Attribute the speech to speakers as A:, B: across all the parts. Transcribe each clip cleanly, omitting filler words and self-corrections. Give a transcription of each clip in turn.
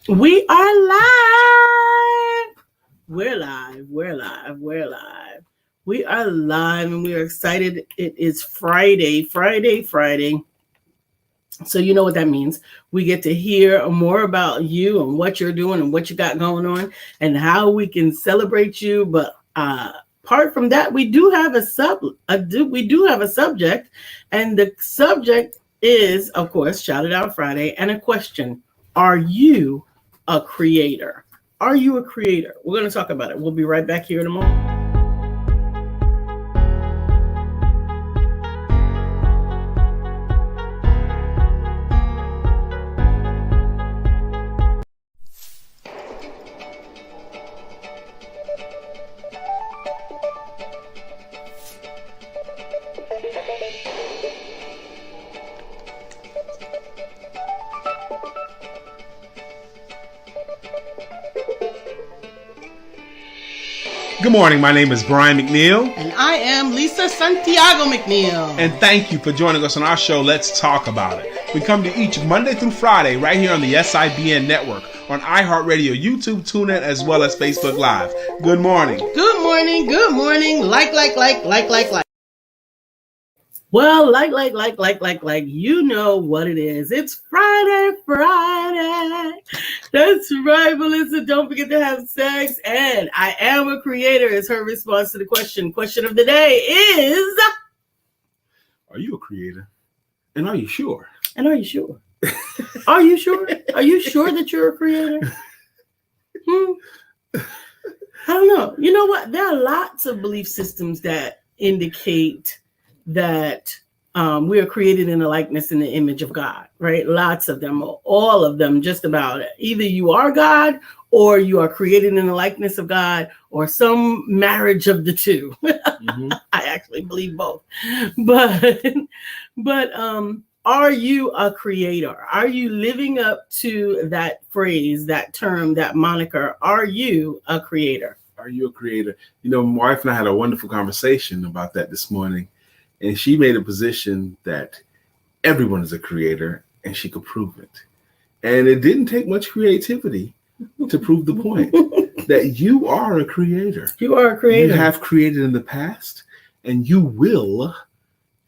A: We are live. We're live. We're live. We're live. We are live and we are excited. It is Friday. So you know what that means. We get to hear more about you and what you're doing and what you got going on and how we can celebrate you. But apart from that, we do have a subject, and the subject is, of course, Shout It Out Friday, and a question: are you a creator? Are you a creator? We're going to talk about it. We'll be right back here in a moment.
B: Good morning. My name is Brian McNeil.
A: And I am Lisa Santiago McNeil.
B: And thank you for joining us on our show, Let's Talk About It. We come to each Monday through Friday right here on the SIBN network, on iHeartRadio, YouTube, TuneIn, as well as Facebook Live. Good morning.
A: Good morning. Good morning. Like. Well, like, you know what it is. It's Friday. That's right, Melissa. Don't forget to have sex. And I am a creator is her response to the question. Question of the day is:
B: are you a creator? And are you sure?
A: Are you sure? Are you sure? Are you sure that you're a creator? I don't know. You know what? There are lots of belief systems that indicate that we are created in the likeness and the image of God, right? Lots of them, all of them, just about it. Either you are God or you are created in the likeness of God, or some marriage of the two. Mm-hmm. I actually believe both. But are you a creator? Are you living up to that phrase, that term, that moniker? Are you a creator?
B: Are you a creator? You know, my wife and I had a wonderful conversation about that this morning. And she made a position that everyone is a creator and she could prove it. And it didn't take much creativity to prove the point that you are a creator.
A: You are a creator.
B: You have created in the past and you will,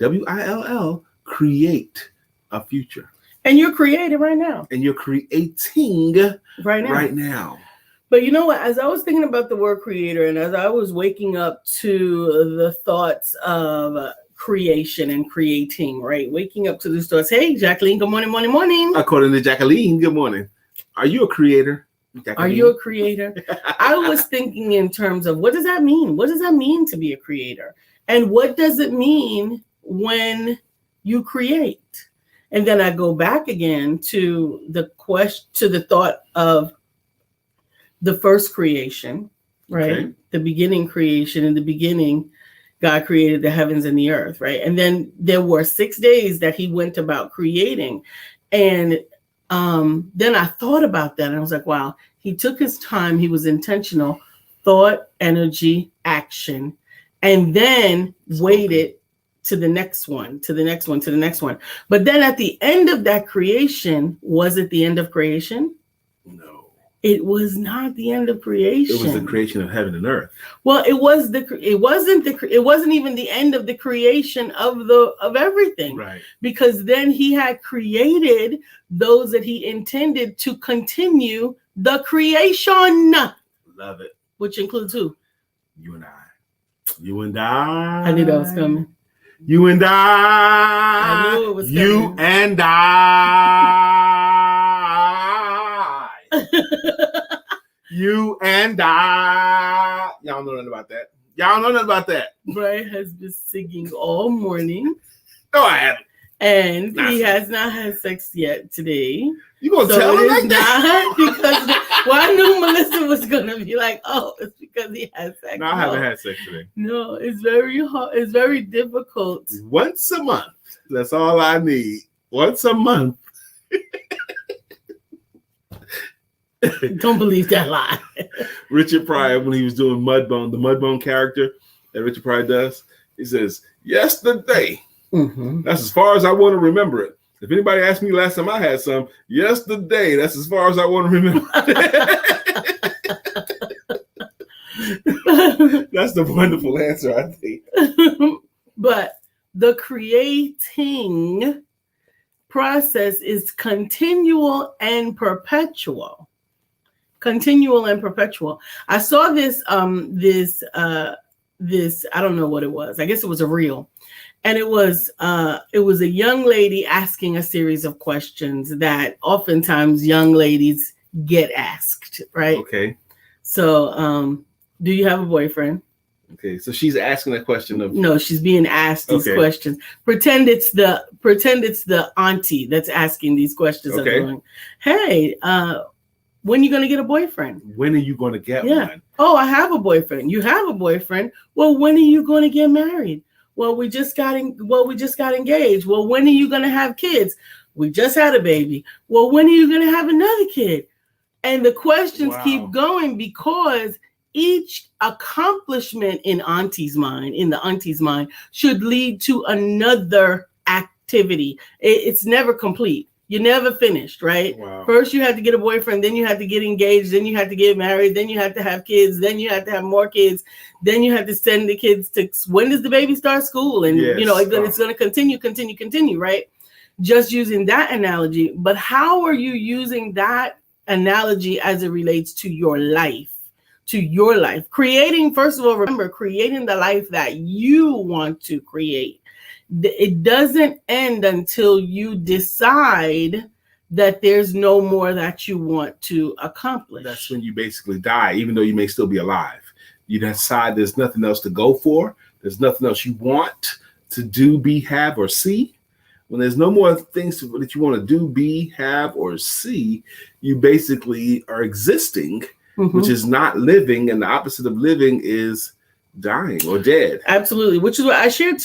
B: WILL, create a future.
A: And you're creating right now.
B: And you're creating right now.
A: But you know what? As I was thinking about the word creator and as I was waking up to the thoughts of creation and creating, right? Waking up to these thoughts. Hey, Jacqueline, good morning.
B: According to Jacqueline, good morning. Are you a creator? Jacqueline?
A: Are you a creator? I was thinking in terms of what does that mean? What does that mean to be a creator? And what does it mean when you create? And then I go back again to the question, to the thought of the first creation, right? Okay. The beginning creation. In the beginning, God created the heavens and the earth, right? And then there were 6 days that he went about creating. And then I thought about that and I was like, wow, he took his time. He was intentional, thought, energy, action, and then waited to the next one. But then at the end of that creation, was it the end of creation?
B: No.
A: It was not the end of creation.
B: It was the creation of heaven and earth.
A: Well, it wasn't even the end of the creation of everything.
B: Right.
A: Because then he had created those that he intended to continue the creation.
B: Love it.
A: Which includes who?
B: You and I.
A: I knew that was coming.
B: You and
A: I knew it was coming.
B: You and I. You and I. Y'all know nothing about that.
A: Brian has been singing all morning.
B: No, I haven't.
A: And he has not had sex yet today.
B: You gonna tell him like that?
A: Because I knew Melissa was gonna be like, "Oh, it's because he has sex."
B: No, I haven't had sex today.
A: No, it's very hard. It's very difficult.
B: Once a month. That's all I need. Once a month.
A: Don't believe that lie.
B: Richard Pryor, when he was doing Mudbone, the Mudbone character that Richard Pryor does, he says, yesterday, that's as far as I want to remember it, If anybody asked me last time I had some, yesterday, that's as far as I want to remember. That's the wonderful answer, I think.
A: But the creating process is continual and perpetual. Continual and perpetual. I saw this I don't know what it was. I guess it was a reel. And it was a young lady asking a series of questions that oftentimes young ladies get asked, right?
B: Okay.
A: So, do you have a boyfriend?
B: Okay. So she's asking a question of.
A: No, she's being asked these questions. Pretend it's the auntie that's asking these questions.
B: Okay.
A: Going, hey, when are you going to get a boyfriend?
B: When are you going to get one?
A: Oh, I have a boyfriend. You have a boyfriend. Well, when are you going to get married? Well, we just got engaged. Well, when are you going to have kids? We just had a baby. Well, when are you going to have another kid? And the questions keep going because each accomplishment in the auntie's mind, should lead to another activity. It's never complete. You're never finished, right?
B: Wow.
A: First, you had to get a boyfriend, then you had to get engaged, then you had to get married, then you had to have kids, then you had to have more kids, then you had to send the kids to, when does the baby start school? And, it's going to continue, right? Just using that analogy. But how are you using that analogy as it relates to your life? Creating, first of all, remember, creating the life that you want to create. It doesn't end until you decide that there's no more that you want to accomplish.
B: That's when you basically die, even though you may still be alive. You decide there's nothing else to go for. There's nothing else you want to do, be, have, or see. When there's no more things that you want to do, be, have, or see, you basically are existing, which is not living. And the opposite of living is dying or dead.
A: Absolutely. Which is what I shared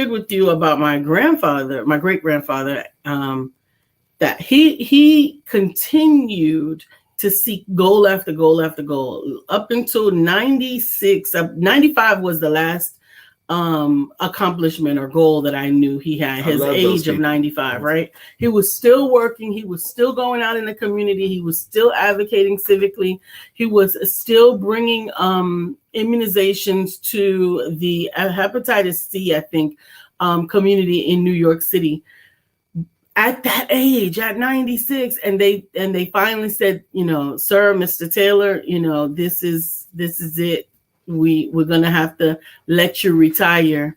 A: with you about my great grandfather, that he continued to seek goal after goal after goal up until 96. 95 was the last accomplishment or goal that I knew he had. His age of 95, right? He was still working. He was still going out in the community. He was still advocating civically. He was still bringing immunizations to the hepatitis C, I think, community in New York City. At that age, at 96, and they finally said, sir, Mr. Taylor, this is it. We're gonna have to let you retire.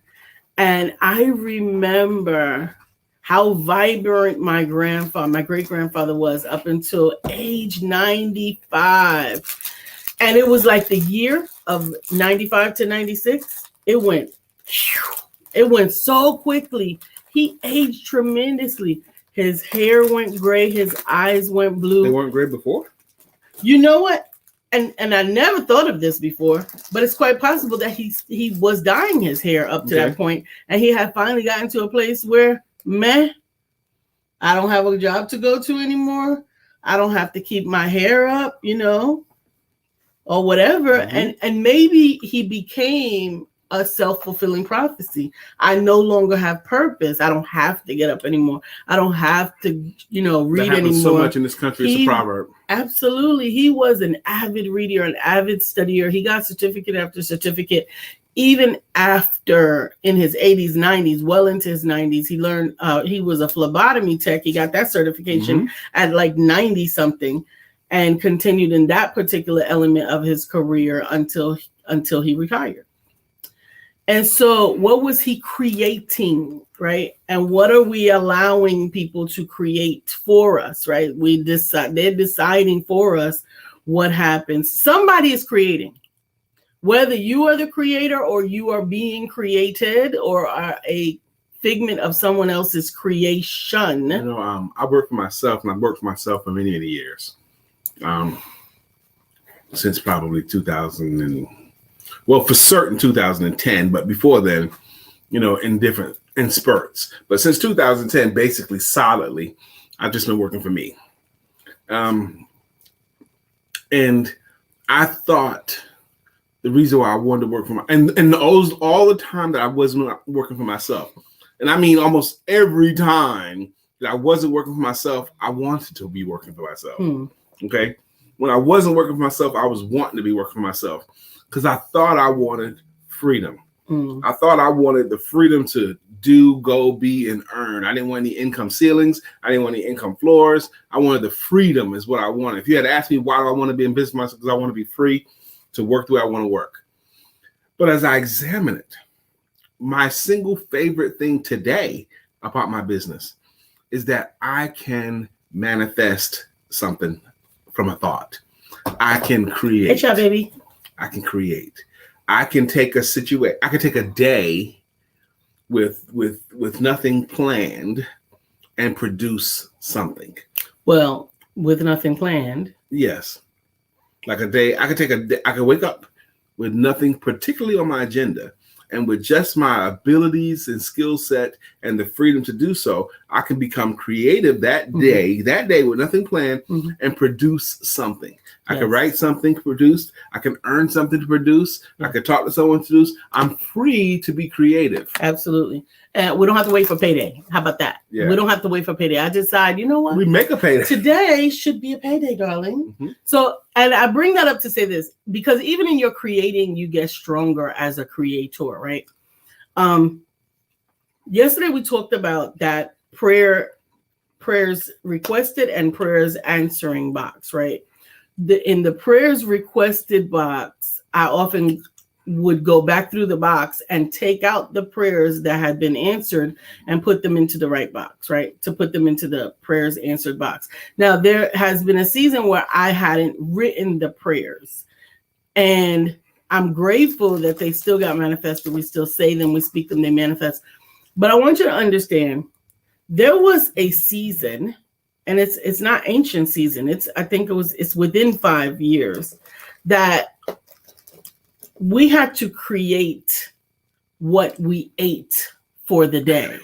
A: And I remember how vibrant my great grandfather was up until age 95. And it was like the year of 95 to 96. It went so quickly. He aged tremendously. His hair went gray. His eyes went blue.
B: They weren't gray before?
A: You know what? And I never thought of this before, but it's quite possible that he was dyeing his hair up to that point, and he had finally gotten to a place where, I don't have a job to go to anymore. I don't have to keep my hair up, or whatever. And maybe he became a self-fulfilling prophecy. I no longer have purpose. I don't have to get up anymore. I don't have to, read anymore.
B: So much in this country. It's a proverb.
A: Absolutely. He was an avid reader, an avid studier. He got certificate after certificate, even after in his 80s, 90s, well into his 90s. He learned, he was a phlebotomy tech. He got that certification at like 90 something and continued in that particular element of his career until he retired. And so what was he creating, right? And what are we allowing people to create for us, right? They're deciding for us what happens. Somebody is creating. Whether you are the creator or you are being created or are a figment of someone else's creation.
B: I work for myself, and I've worked for myself for many, many years. Since probably 2010, but before then, in spurts. But since 2010, basically solidly, I've just been working for me. And I thought the reason why I wanted to work for all the time that I wasn't working for myself, and I mean almost every time that I wasn't working for myself, I wanted to be working for myself.
A: Hmm.
B: Okay. When I wasn't working for myself, I was wanting to be working for myself because I thought I wanted freedom.
A: Hmm.
B: I thought I wanted the freedom to do, go, be, and earn. I didn't want any income ceilings. I didn't want any income floors. I wanted the freedom is what I wanted. If you had asked me why do I want to be in business myself, because I want to be free to work the way I want to work. But as I examine it, my single favorite thing today about my business is that I can manifest something from a thought. I can create.
A: Hey, child, baby.
B: I can create. I can take a situation. I can take a day with nothing planned and produce something.
A: Well, with nothing planned.
B: Yes, like a day. I could take a day. I could wake up with nothing particularly on my agenda, and with just my abilities and skill set and the freedom to do so, I can become creative that day with nothing planned and produce something. I can write something produced. I can earn something to produce. I can talk to someone to produce. I'm free to be creative.
A: Absolutely. And we don't have to wait for payday. How about that?
B: Yeah.
A: We don't have to wait for payday. I decide, you know what?
B: We make a payday.
A: Today should be a payday, darling. So, and I bring that up to say this, because even in your creating, you get stronger as a creator, right? Yesterday we talked about that prayers requested and prayers answering box, right? In the prayers requested box, I often would go back through the box and take out the prayers that had been answered and put them into the right box, right? To put them into the prayers answered box. Now, there has been a season where I hadn't written the prayers, and I'm grateful that they still got manifested. We still say them, we speak them, they manifest. But I want you to understand, there was a season, and it's not ancient season. It's within 5 years that we had to create what we ate for the day.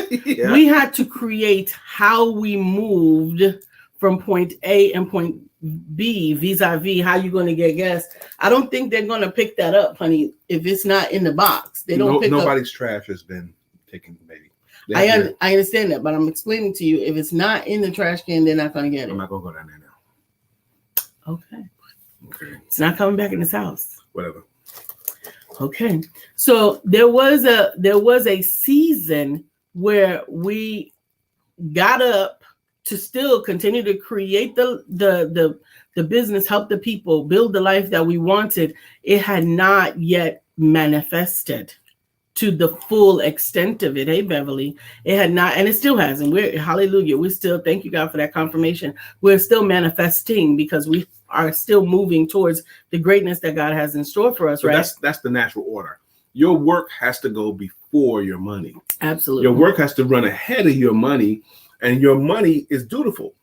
B: Yeah.
A: We had to create how we moved from point A and point B vis-a-vis how you're going to get gas. I don't think they're going to pick that up, honey, if it's not in the box. They don't pick
B: nobody's trash has been taken, baby.
A: I understand that, but I'm explaining to you, if it's not in the trash can, they're not going to get it.
B: I'm not going to go down there now.
A: Okay. It's not coming back in this house.
B: Whatever.
A: Okay. So there was a season where we got up to still continue to create the business, help the people, build the life that we wanted. It had not yet manifested to the full extent of it. Hey, Beverly, it had not, and it still hasn't. Hallelujah. We're still, thank you, God, for that confirmation. We're still manifesting because we are still moving towards the greatness that God has in store for us,
B: so
A: right?
B: That's the natural order. Your work has to go before your money.
A: Absolutely.
B: Your work has to run ahead of your money, and your money is dutiful.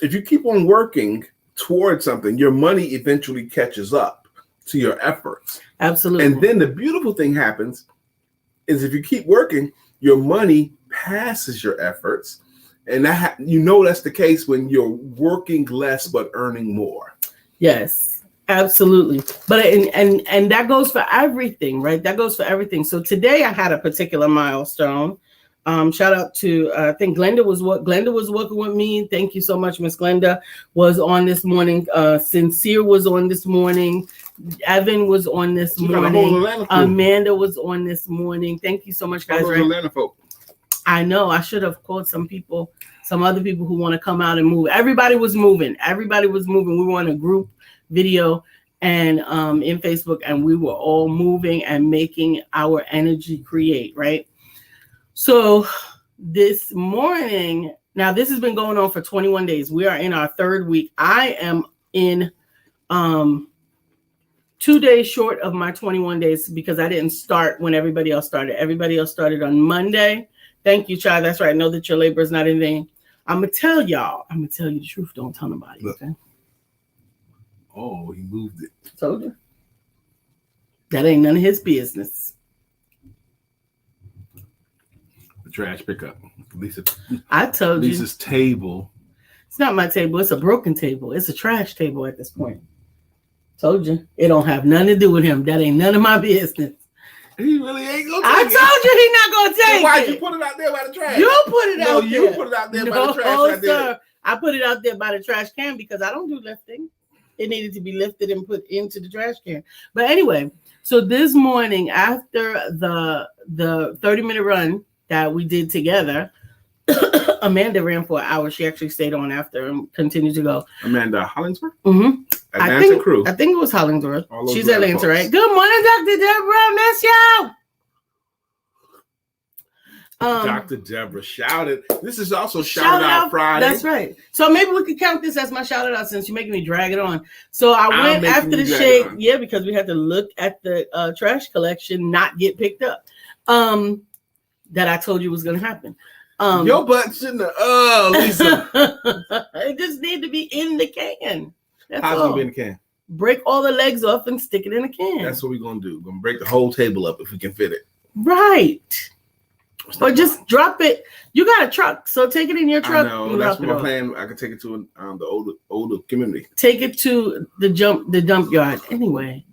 B: If you keep on working towards something, your money eventually catches up to your efforts.
A: Absolutely.
B: And then the beautiful thing happens is if you keep working, your money passes your efforts. And that's the case when you're working less but earning more.
A: Yes, absolutely. But and that goes for everything, right? That goes for everything. So today I had a particular milestone. Shout out to I think Glenda was working with me. Thank you so much, Miss Glenda was on this morning. Sincere was on this morning. Evan was on this morning. Amanda was on this morning. Thank you so much, guys. Right?
B: Atlanta folk.
A: I know I should have called some other people who want to come out and move. Everybody was moving. We were on a group video and in Facebook, and we were all moving and making our energy create, right? So this morning, now this has been going on for 21 days. We are in our third week. I am in 2 days short of my 21 days because I didn't start when everybody else started. Everybody else started on Monday. Thank you, child. That's right. I know that your labor is not in vain. I'm going to tell you the truth. Don't tell nobody.
B: Look.
A: Okay?
B: Oh, he moved it.
A: Told you. That ain't none of his business.
B: The trash pickup.
A: I told you.
B: Lisa's table.
A: It's not my table. It's a broken table. It's a trash table at this point. Told you. It don't have nothing to do with him. That ain't none of my business.
B: He really ain't gonna
A: I
B: take it.
A: told you he not gonna take
B: Why'd
A: it.
B: you put it out there by the trash?
A: You put it
B: No,
A: out there.
B: you put it out there by the trash. I did.
A: Sir. I put it out there by the trash can because I don't do lifting. It needed to be lifted and put into the trash can. But anyway, so this morning after the 30-minute run that we did together, Amanda ran for an hour. She actually stayed on after and continued to go.
B: Amanda Hollingsworth?
A: Mm-hmm.
B: Atlanta crew.
A: I think it was Hollingsworth. She's
B: Atlanta,
A: Atlanta, right? Good morning, Dr. Deborah. Miss you.
B: Dr. Deborah shouted. This is also Shout Out Friday.
A: That's right. So maybe we could count this as my shout out since you're making me drag it on. So I went after the shake. Yeah, because we had to look at the trash collection not get picked up. That I told you was going to happen.
B: Your butt shouldn't have. Oh, Lisa.
A: It just need to be in the can. That's
B: How's it
A: all.
B: going to be in the can?
A: Break all the legs off and stick it in a can.
B: That's what we're going to do. We're going to break the whole table up if we can fit it.
A: Right. Or just drop it. You got a truck, so take it in your truck.
B: I know. That's my plan. I can take it to the older community.
A: Take it to the dump yard. Anyway,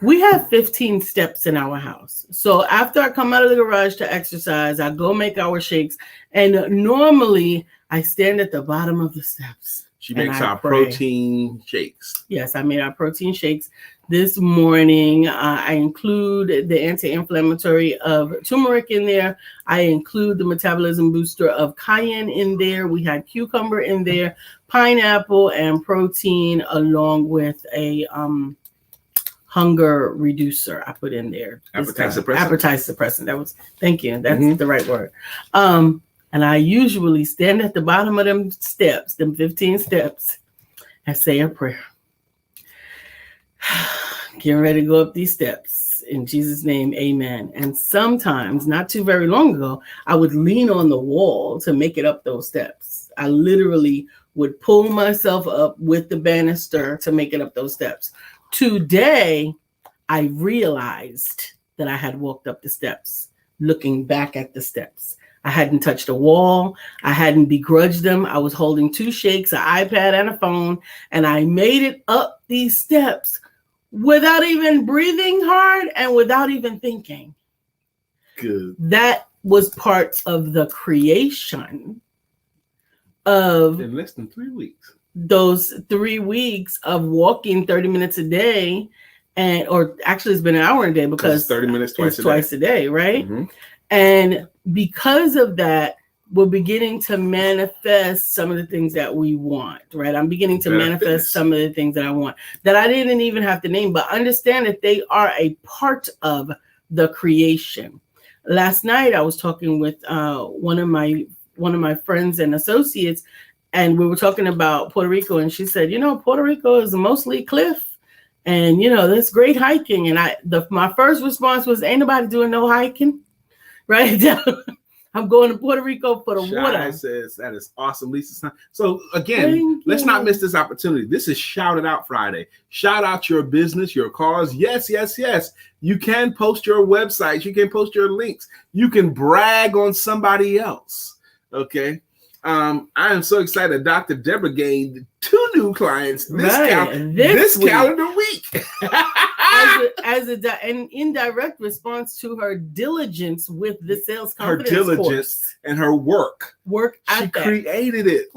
A: we have 15 steps in our house. So after I come out of the garage to exercise, I go make our shakes. And normally I stand at the bottom of the steps.
B: She makes our protein shakes.
A: Yes, I made our protein shakes. This morning, I include the anti-inflammatory of turmeric in there. I include the metabolism booster of cayenne in there. We had cucumber in there, pineapple, and protein, along with a hunger reducer I put in there.
B: Appetite suppressant.
A: Appetite suppressant. Thank you. That's the right word. And I usually stand at the bottom of them steps, them 15 steps, and say a prayer. Getting ready to go up these steps. In Jesus' name, amen. And sometimes, not too very long ago, I would lean on the wall to make it up those steps. I literally would pull myself up with the banister to make it up those steps. Today, I realized that I had walked up the steps, looking back at the steps. I hadn't touched a wall. I hadn't begrudged them. I was holding 2 shakes, an iPad, and a phone, and I made it up these steps without even breathing hard and without even thinking.
B: Good.
A: That was part of the creation of
B: in less than 3 weeks.
A: Those 3 weeks of walking 30 minutes a day, or actually it's been an hour a day because
B: it's 30 minutes
A: twice a day, right?
B: Mm-hmm.
A: And because of that, we're beginning to manifest some of the things that we want, right? I'm beginning to manifest some of the things that I want that I didn't even have to name, but understand that they are a part of the creation. Last night, I was talking with one of my friends and associates, and we were talking about Puerto Rico, and she said, Puerto Rico is mostly cliff, and there's great hiking. And my first response was, ain't nobody doing no hiking, right? I'm going to Puerto Rico for the water.
B: Says that is awesome, Lisa. So again, let's not miss this opportunity. This is Shout It Out Friday. Shout out your business, your cause. Yes, yes, yes. You can post your websites. You can post your links. You can brag on somebody else. Okay. I am so excited. Dr. Deborah gained 2 new clients this calendar week.
A: as an indirect response to her diligence with the sales confidence course.
B: And her work. She created it.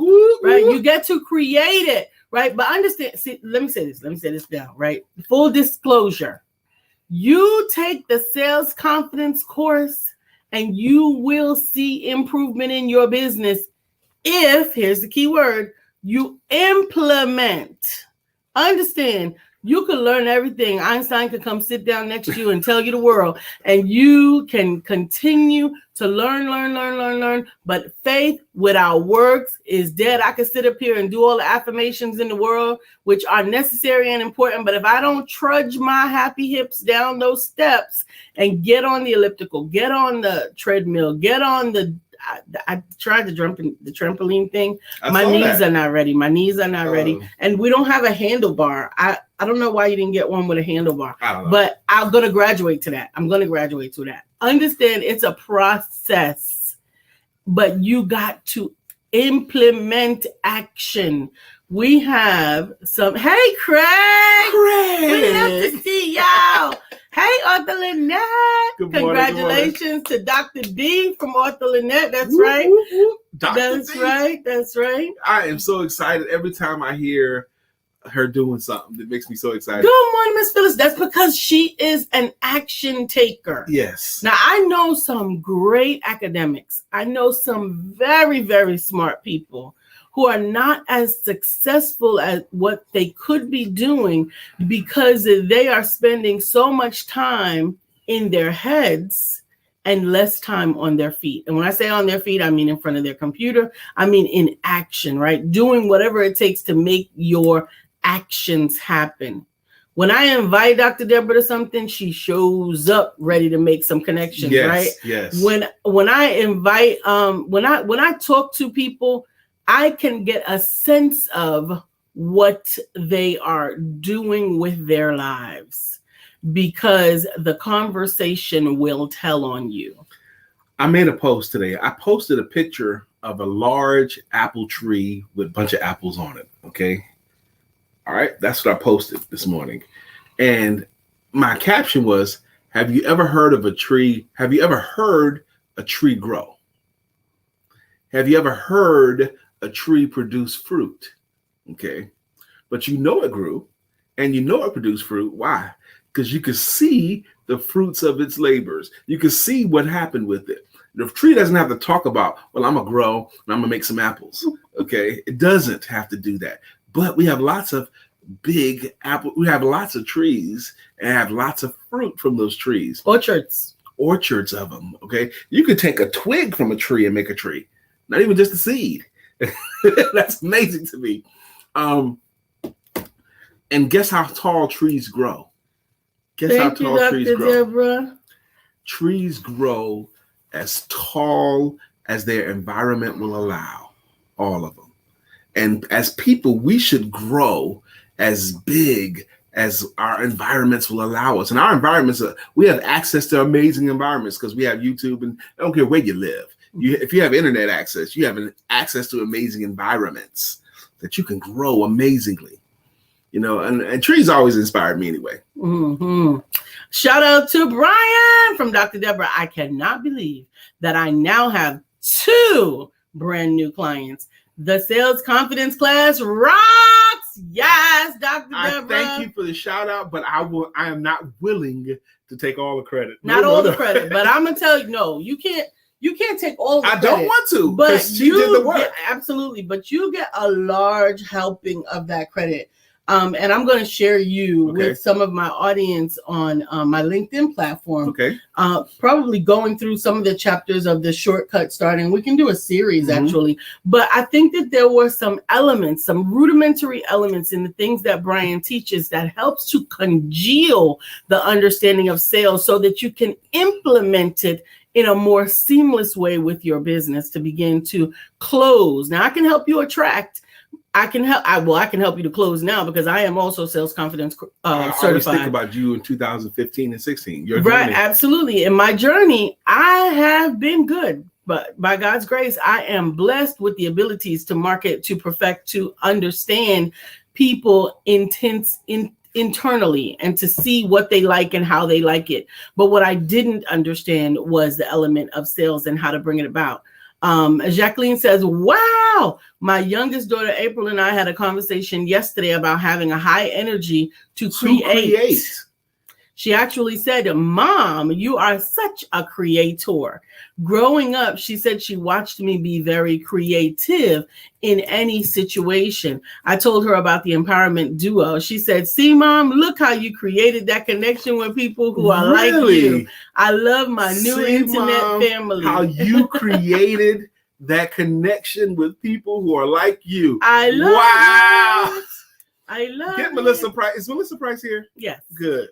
A: Right. You get to create it. Right. But understand. See, let me say this down. Right. Full disclosure. You take the sales confidence course and you will see improvement in your business if, here's the key word, you implement. Understand, you can learn everything. Einstein could come sit down next to you and tell you the world, and you can continue to learn. But faith without works is dead. I could sit up here and do all the affirmations in the world, which are necessary and important. But if I don't trudge my happy hips down those steps and get on the elliptical, get on the treadmill, get on I tried the trampoline thing. My knees are not ready. And we don't have a handlebar. I don't know why you didn't get one with a handlebar. But I'm going to graduate to that. Understand it's a process, but you got to implement action. We have some. Hey, Craig. We love to see y'all. Hey, Arthur Lynette.
B: Good morning,
A: Congratulations to Dr. D from Arthur Lynette. That's
B: Whoop,
A: right.
B: whoop, whoop. Dr.
A: That's
B: D.
A: right. That's right.
B: I am so excited every time I hear her doing something that makes me so excited.
A: Good morning, Miss Phyllis. That's because she is an action taker.
B: Yes.
A: Now, I know some great academics. I know some very, very smart people who are not as successful at what they could be doing because they are spending so much time in their heads and less time on their feet. And when I say on their feet, I mean in front of their computer. I mean in action, right? Doing whatever it takes to make your actions happen. When I invite Dr. Deborah to something, she shows up ready to make some connections, right?
B: Yes.
A: When I invite, when I talk to people, I can get a sense of what they are doing with their lives because the conversation will tell on you.
B: I made a post today. I posted a picture of a large apple tree with a bunch of apples on it. Okay. All right. That's what I posted this morning. And my caption was, have you ever heard of a tree? Have you ever heard a tree grow? Have you ever heard a tree produce fruit? Okay. But you know it grew and you know it produced fruit. Why? Because you can see the fruits of its labors. You can see what happened with it. The tree doesn't have to talk about, well, I'm going to grow and I'm going to make some apples. Okay. It doesn't have to do that. But we have lots of big apple. We have lots of trees and have lots of fruit from those trees.
A: Orchards
B: of them. Okay. You could take a twig from a tree and make a tree, not even just a seed. That's amazing to me. And guess how tall trees grow? Guess how tall trees grow?
A: Deborah.
B: Trees grow as tall as their environment will allow, all of them. And as people, we should grow as big as our environments will allow us. And our environments, we have access to amazing environments because we have YouTube, and I don't care where you live. If you have internet access, you have access to amazing environments that you can grow amazingly. You know, and trees always inspired me anyway.
A: Mm-hmm. Shout out to Brian from Dr. Deborah. I cannot believe that I now have 2 brand new clients. The sales confidence class rocks. Yes, Dr. Deborah.
B: Thank you for the shout out, but I am not willing to take all the credit.
A: Not all the credit, but I'm gonna tell you, no, you can't. You can't take all the credit.
B: I don't want to,
A: but
B: she did the work.
A: Absolutely, but you get a large helping of that credit. And I'm going to share you with some of my audience on my LinkedIn platform.
B: Okay.
A: Probably going through some of the chapters of the shortcut starting. We can do a series actually, but I think that there were some elements, some rudimentary elements in the things that Brian teaches that helps to congeal the understanding of sales so that you can implement it in a more seamless way with your business to begin to close. Now I can help you attract. I can help you to close now because I am also sales confidence certified.
B: I always think about you in 2015 and 16. Your
A: right,
B: journey.
A: Absolutely. In my journey, I have been good, but by God's grace, I am blessed with the abilities to market, to perfect, to understand people internally and to see what they like and how they like it. But what I didn't understand was the element of sales and how to bring it about. Jacqueline says, wow, my youngest daughter, April, and I had a conversation yesterday about having a high energy to create. She actually said, Mom, you are such a creator. Growing up, she said she watched me be very creative in any situation. I told her about the empowerment duo. She said, see, Mom, look how you created that connection with people who are like you. I love my new internet
B: Mom,
A: family.
B: How you created that connection with people who are like you.
A: I love it. I love
B: Get Melissa Price. Is Melissa Price here?
A: Yes.
B: Good.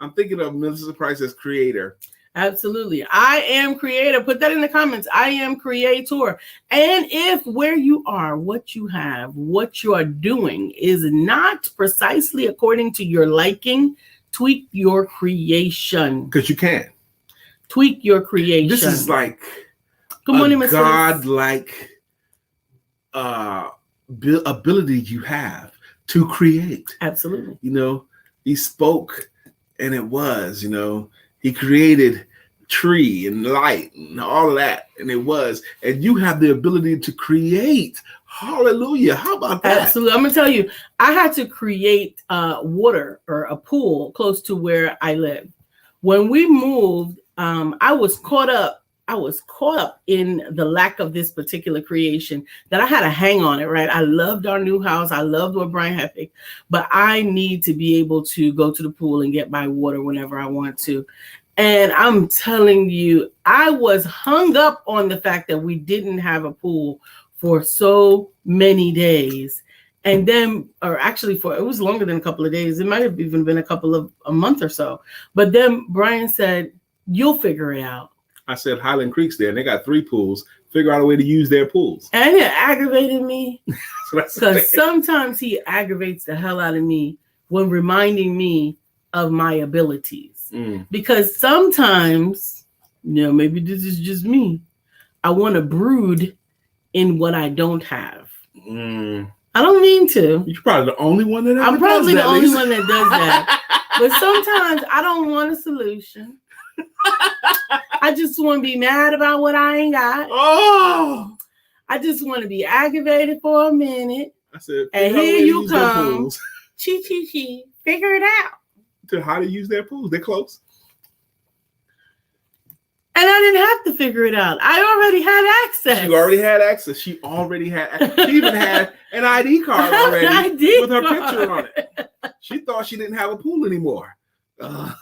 B: I'm thinking of Melissa Price as creator.
A: Absolutely. I am creator. Put that in the comments. I am creator. And if where you are, what you have, what you are doing is not precisely according to your liking, tweak your creation.
B: Because you can.
A: Tweak your creation.
B: This is like
A: Good morning,
B: a God-like ability you have to create.
A: Absolutely.
B: You know, he spoke And it was, he created tree and light and all of that. And it was. And you have the ability to create. Hallelujah. How about that?
A: Absolutely. I'm going to tell you, I had to create water or a pool close to where I live. When we moved, I was caught up in the lack of this particular creation that I had to hang on it, right? I loved our new house. I loved what Brian had picked, but I need to be able to go to the pool and get my water whenever I want to. And I'm telling you, I was hung up on the fact that we didn't have a pool for so many days. And then, or actually it was longer than a couple of days. It might have even been a month or so. But then Brian said, you'll figure it out.
B: I said, Highland Creek's there, and they got 3 pools. Figure out a way to use their pools.
A: And it aggravated me because sometimes he aggravates the hell out of me when reminding me of my abilities. Because sometimes, maybe this is just me, I want to brood in what I don't have. I don't mean to.
B: You're probably the only one that
A: I'm probably the only one that does that. But sometimes I don't want a solution. I just want to be mad about what I ain't got.
B: Oh,
A: I just want to be aggravated for a minute.
B: I said,
A: and here you come. Chi. Figure it out.
B: To how to use their pools. They're close.
A: And I didn't have to figure it out. I already had access.
B: She already had access. She even had an ID card already with her picture on it. She thought she didn't have a pool anymore.
A: Not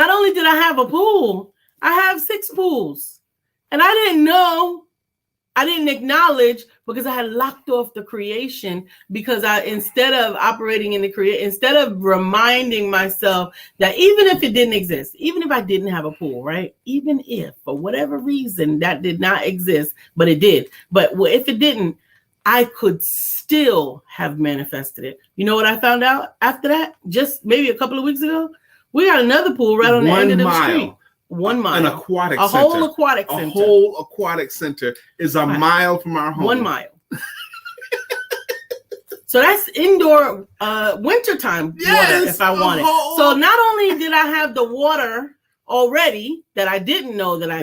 A: only did I have a pool, I have 6 pools. And I didn't know, I didn't acknowledge because I had locked off the creation because instead of operating in the instead of reminding myself that even if it didn't exist, even if I didn't have a pool, right? Even if for whatever reason that did not exist, but it did. But if it didn't, I could still have manifested it. You know what I found out after that? Just maybe a couple of weeks ago? We got another pool right on the end of the street. 1 mile.
B: An aquatic center.
A: Whole aquatic center.
B: A whole aquatic center is a mile from our home.
A: 1 mile. So that's indoor wintertime water if I want it. So not only did I have the water already that I didn't know that I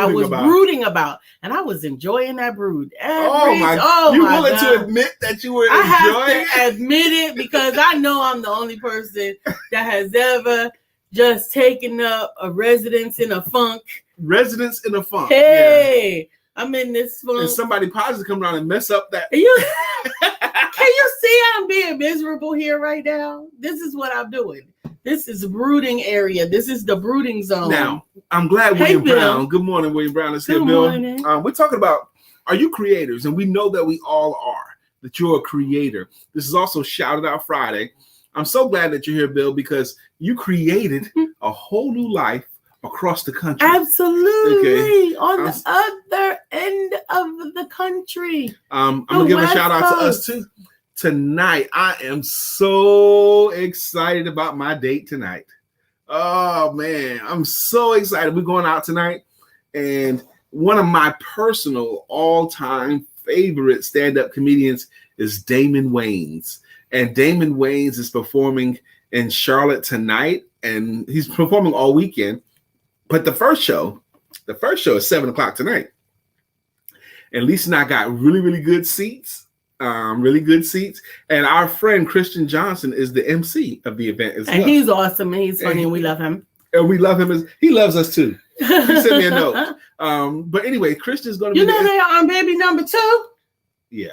A: was brooding about, and I was enjoying that brood.
B: You willing to admit that you were enjoying it?
A: I have to admit it because I know I'm the only person that has ever just taken up a residence in a funk.
B: Residence in a funk.
A: Hey, yeah. I'm in this funk.
B: And somebody positive come around and mess up that.
A: Can you see I'm being miserable here right now? This is what I'm doing. This is a brooding area. This is the brooding zone.
B: Now, I'm glad William Brown. Good morning, William Brown is here, Bill. We're talking about, are you creators? And we know that we all are, that you're a creator. This is also Shout It Out Friday. I'm so glad that you're here, Bill, because you created a whole new life across the country.
A: Absolutely. Okay. On the other end of the country.
B: I'm going to give a shout out to us too. Tonight, I am so excited about my date tonight. Oh, man, I'm so excited. We're going out tonight. And one of my personal all-time favorite stand-up comedians is Damon Wayans. And Damon Wayans is performing in Charlotte tonight. And he's performing all weekend. But the first show is 7:00 tonight. And Lisa and I got really, really good seats. And our friend Christian Johnson is the MC of the event as well.
A: And he's awesome and he's funny and we love him.
B: And we love him he loves us too. He sent me a note. But anyway, Christian's going to be.
A: They're on baby number 2.
B: Yeah.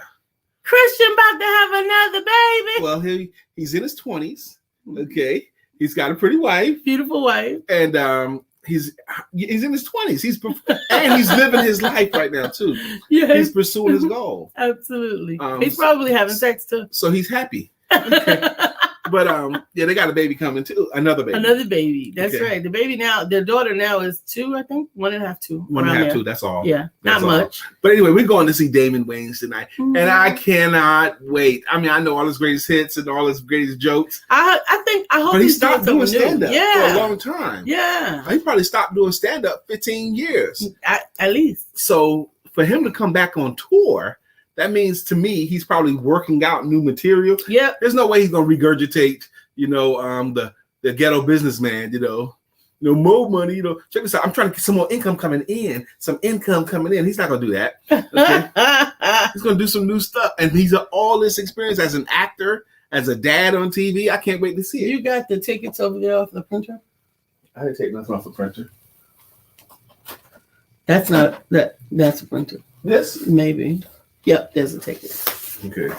A: Christian about to have another baby.
B: Well, he's in his 20s. Okay, he's got a pretty wife,
A: beautiful wife,
B: and he's in his 20s. He's living his life right now too.
A: Yeah,
B: he's pursuing his goal.
A: Absolutely. He's probably having sex too.
B: So he's happy. Okay. But they got a baby coming too. Another baby.
A: That's okay. Right. The baby now, their daughter now is 2, I think. 1.5, 2.
B: 1.5, 2. That's all.
A: Yeah, not much.
B: But anyway, we're going to see Damon Wayans tonight, and I cannot wait. I mean, I know all his greatest hits and all his greatest jokes.
A: I hope.
B: But he stopped doing stand-up for a long time.
A: Yeah,
B: he probably stopped doing stand-up 15 years
A: at least.
B: So for him to come back on tour. That means to me, he's probably working out new material.
A: Yeah.
B: There's no way he's going to regurgitate, the ghetto businessman, more money, check this out. I'm trying to get some more income coming in. He's not going to do that. Okay? He's going to do some new stuff. And he's all this experience as an actor, as a dad on TV. I can't wait to see it.
A: You got the tickets over there off the printer?
B: I didn't take nothing off the printer.
A: That's not that. That's a printer.
B: Yes,
A: maybe. Yep, there's a ticket.
B: Okay.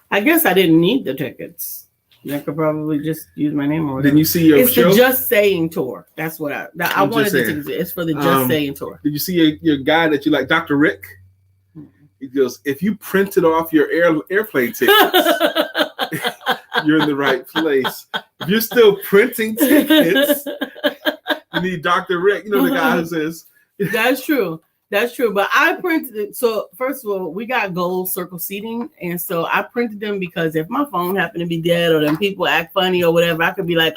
A: I guess I didn't need the tickets. I could probably just use my name or whatever.
B: Didn't you see your show?
A: It's the Just Saying tour. That's what I wanted the tickets. It's for the Just Saying tour.
B: Did you see your guy that you like, Dr. Rick? He goes, if you printed off your airplane tickets, you're in the right place. If you're still printing tickets, you need Dr. Rick. The guy who says.
A: That's true. That's true. But I printed it. So first of all, we got gold circle seating. And so I printed them because if my phone happened to be dead or then people act funny or whatever, I could be like,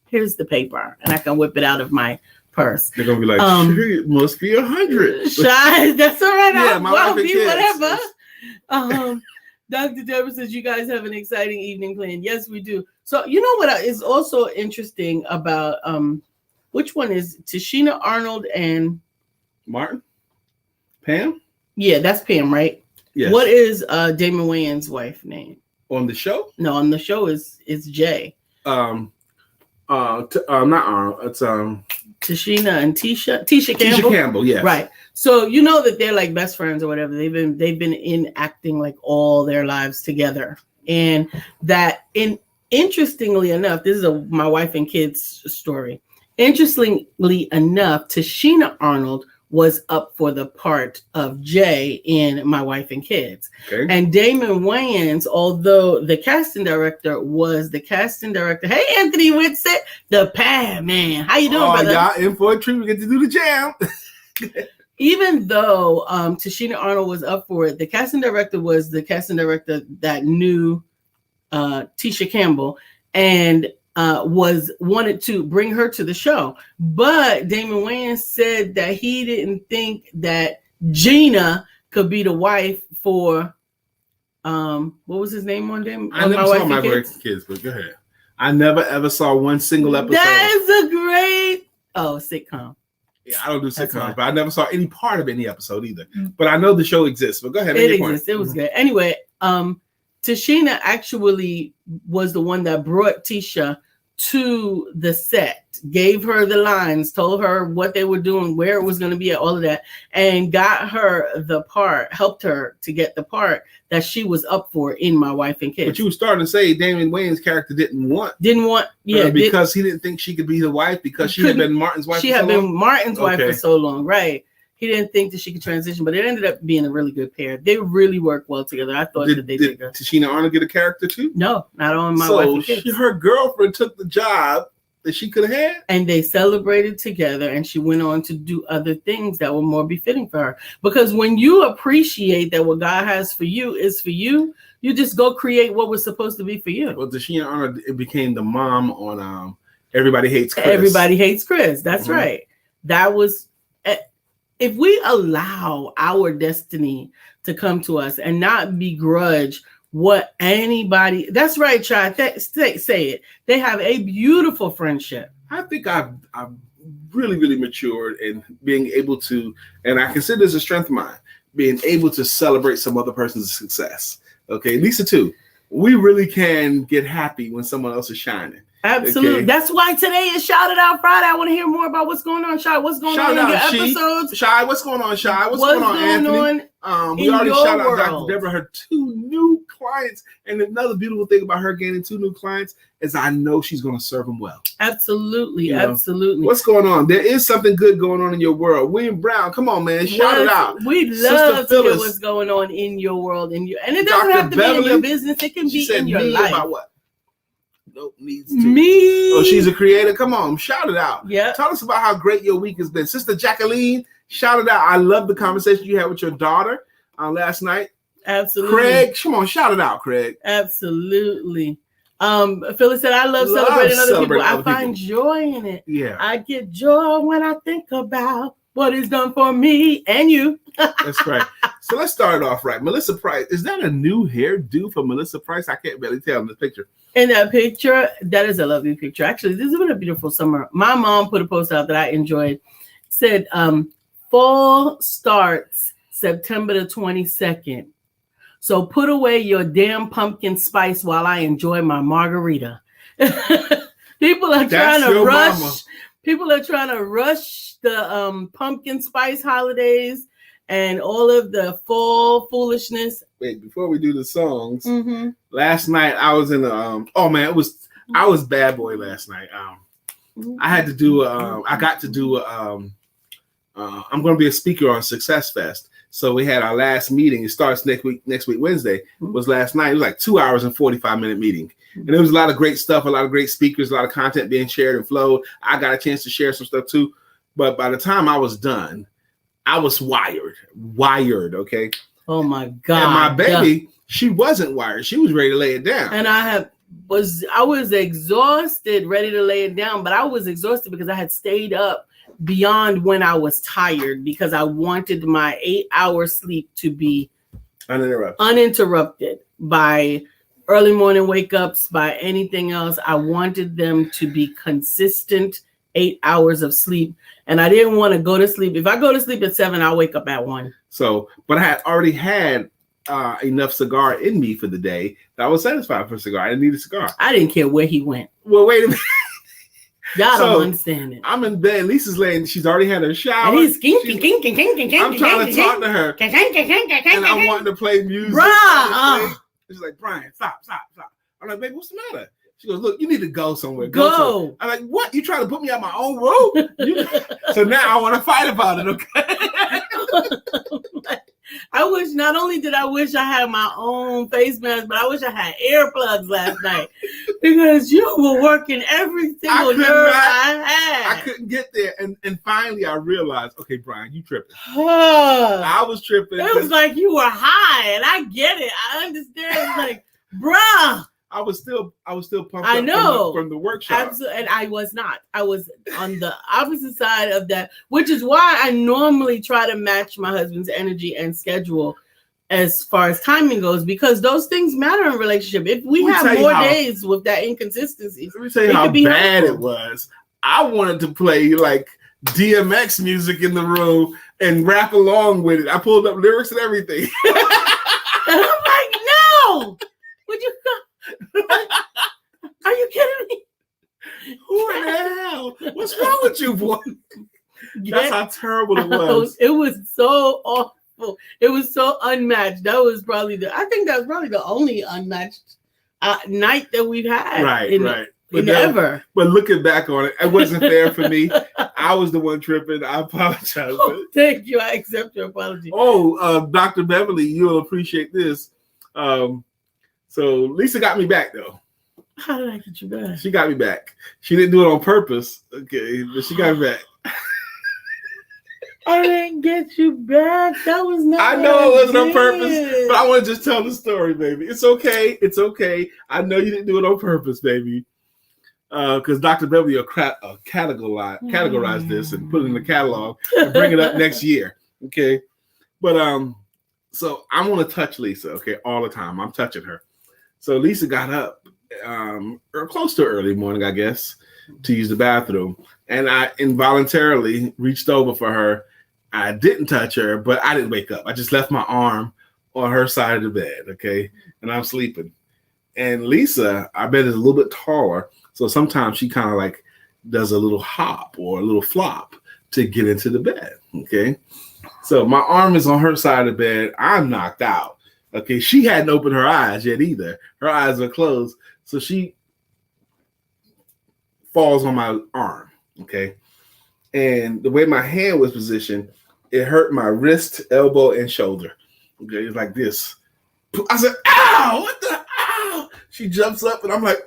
A: here's the paper. And I can whip it out of my purse.
B: They're going to be like, it must be 100.
A: Shy, that's all right.
B: Yeah, my wife and kids.
A: Whatever. Dr. Deborah says, you guys have an exciting evening planned. Yes, we do. So you know what is also interesting about, which one is Tashina Arnold and
B: Martin? Pam?
A: Yeah, that's Pam, right?
B: Yes.
A: What is Damon Wayans' wife name?
B: On the show?
A: No, on the show is Jay.
B: Not Arnold. It's
A: Tashina and Tisha Campbell.
B: Tisha Campbell, yes.
A: Right. So you know that they're like best friends or whatever. They've been in acting like all their lives together. And interestingly enough, this is my wife and kids story. Interestingly enough, Tashina Arnold was up for the part of Jay in My Wife and Kids.
B: Okay.
A: And Damon Wayans, although the casting director was the casting director. Hey, Anthony Whitsett, the Pam man. How you doing, brother?
B: Y'all in for a treat. We get to do the jam.
A: Even though Tashina Arnold was up for it, the casting director was the casting director that knew Tisha Campbell and wanted to bring her to the show. But Damon Wayans said that he didn't think that Gina could be the wife for what was his name on Damon?
B: I never saw My Wife and Kids, but go ahead. I never ever saw one single episode.
A: That is a great sitcom.
B: Yeah, I don't do sitcoms, but I never saw any part of any episode either. But I know the show exists. But go ahead.
A: It exists. It was good. Anyway, Tashina actually was the one that brought Tisha to the set, gave her the lines, told her what they were doing, where it was going to be at, all of that, and got her the part, helped her to get the part that she was up for in My Wife and Kids.
B: But you were starting to say Damon Wayans' character didn't want, because he didn't think she could be the wife because she had been Martin's wife.
A: She had been Martin's wife for so long, right? He didn't think that she could transition, but it ended up being a really good pair. They really worked well together. I thought that they did. Did
B: Tashina Arnold get a character too?
A: No, not on My Wife and Kids.
B: Her girlfriend took the job that she could have had.
A: And they celebrated together, and she went on to do other things that were more befitting for her. Because when you appreciate that what God has for you is for you, you just go create what was supposed to be for you.
B: Well, Tashina Arnold became the mom on Everybody Hates Chris.
A: Everybody Hates Chris. That's right. That was... If we allow our destiny to come to us and not begrudge what anybody, that's right, Chad, say it. They have a beautiful friendship.
B: I think I've really, really matured in being able to, and I consider this a strength of mine, being able to celebrate some other person's success. Okay, Lisa too. We really can get happy when someone else is shining.
A: Absolutely. Okay. That's why today is Shout It Out Friday. I want to hear more about what's going on, Shy. What's going on in your episodes?
B: Shy, what's going on, Shy? What's going on, Anthony? We already shout out Dr. Deborah, her 2 new clients. And another beautiful thing about her gaining 2 new clients is I know she's going to serve them well.
A: Absolutely. Absolutely.
B: What's going on? There is something good going on in your world. William Brown, come on, man. Shout it out.
A: We love to hear what's going on in your world. And it doesn't have to be in your business. It can be in your life.
B: About what? Nope, needs to.
A: Me.
B: Oh, she's a creator. Come on, shout it out.
A: Yeah.
B: Tell us about how great your week has been. Sister Jacqueline, shout it out. I love the conversation you had with your daughter last night.
A: Absolutely.
B: Craig, come on, shout it out, Craig.
A: Absolutely. Phyllis said, I love celebrating other people. I find joy in it.
B: Yeah.
A: I get joy when I think about what is done for me and you.
B: That's right. So let's start it off right. Melissa Price, is that a new hairdo for Melissa Price? I can't really tell in the picture.
A: In that picture, that is a lovely picture. Actually, this has been a beautiful summer. My mom put a post out that I enjoyed. Said, fall starts September the 22nd. So put away your damn pumpkin spice while I enjoy my margarita. People are trying to rush. Mama. People are trying to rush the pumpkin spice holidays and all of the fall foolishness.
B: Wait, before we do the songs, last night I was in the I was bad boy last night. I had to do I got to do I'm going to be a speaker on Success Fest. So we had our last meeting. It starts next week Wednesday. Was last night. It was like 2 hours and 45-minute meeting. And there was a lot of great stuff, a lot of great speakers, a lot of content being shared and flowed. I got a chance to share some stuff too. But by the time I was done, I was wired, okay?
A: Oh my God.
B: And my baby, she wasn't wired. She was ready to lay it down.
A: And I was exhausted, ready to lay it down, but I was exhausted because I had stayed up beyond when I was tired because I wanted my 8-hour sleep to be uninterrupted by early morning wake-ups, by anything else. I wanted them to be consistent 8 hours of sleep. And I didn't want to go to sleep. If I go to sleep at 7, I'll wake up at 1.
B: So, but I had already had enough cigar in me for the day that I was satisfied for a cigar. I didn't need a cigar.
A: I didn't care where he went.
B: Well, wait a minute.
A: Y'all don't understand it.
B: I'm in bed. Lisa's laying. She's already had her shower.
A: And he's kinking.
B: I'm trying to talk to her. And I'm wanting to play music.
A: Bruh.
B: She's like, Brian, stop. I'm like, baby, what's the matter? She goes, look, you need to go somewhere.
A: Go.
B: I'm like, what? You trying to put me on my own road? So now I want to fight about it, okay?
A: I wish, not only did I wish I had my own face mask, but I wish I had earplugs last night because you were working every single nerve I had.
B: I couldn't get there. And finally I realized, okay, Brian, you tripping. I was tripping.
A: It was like you were high, and I get it. I understand. It's like, bruh.
B: I was still pumped
A: I
B: up
A: know.
B: From the workshop.
A: Absolutely. And I was not. I was on the opposite side of that, which is why I normally try to match my husband's energy and schedule as far as timing goes, because those things matter in a relationship. If we have more days with that inconsistency,
B: let me tell you how bad it was. I wanted to play like DMX music in the room and rap along with it. I pulled up lyrics and everything.
A: And I'm like, no, would you go? Are you kidding me?
B: Who in the hell? What's wrong with you, boy? That's how terrible it was.
A: It was so awful. It was so unmatched. I think that was probably the only unmatched night that we've had.
B: Right.
A: Ever.
B: But looking back on it, it wasn't fair for me. I was the one tripping. I apologize.
A: Oh, thank you. I accept your apology.
B: Dr. Beverly, you'll appreciate this. So Lisa got me back though.
A: How did I get you back?
B: She got me back. She didn't do it on purpose, okay, but she got me back.
A: I didn't get you back. That was not.
B: I know it wasn't on purpose, but I want to just tell the story, baby. It's okay. It's okay. I know you didn't do it on purpose, baby. Because Dr. Beverly will categorize this and put it in the catalog and bring it up next year. Okay, but so I want to touch Lisa. Okay, all the time I'm touching her. So Lisa got up or close to early morning, I guess, to use the bathroom. And I involuntarily reached over for her. I didn't touch her, but I didn't wake up. I just left my arm on her side of the bed, okay? And I'm sleeping. And Lisa, I bet, is a little bit taller. So sometimes she kind of like does a little hop or a little flop to get into the bed, okay? So my arm is on her side of the bed. I'm knocked out. Okay, she hadn't opened her eyes yet either. Her eyes are closed. So she falls on my arm, okay? And the way my hand was positioned, it hurt my wrist, elbow, and shoulder. Okay, it's like this. I said, ow, what the, ow? She jumps up and I'm like,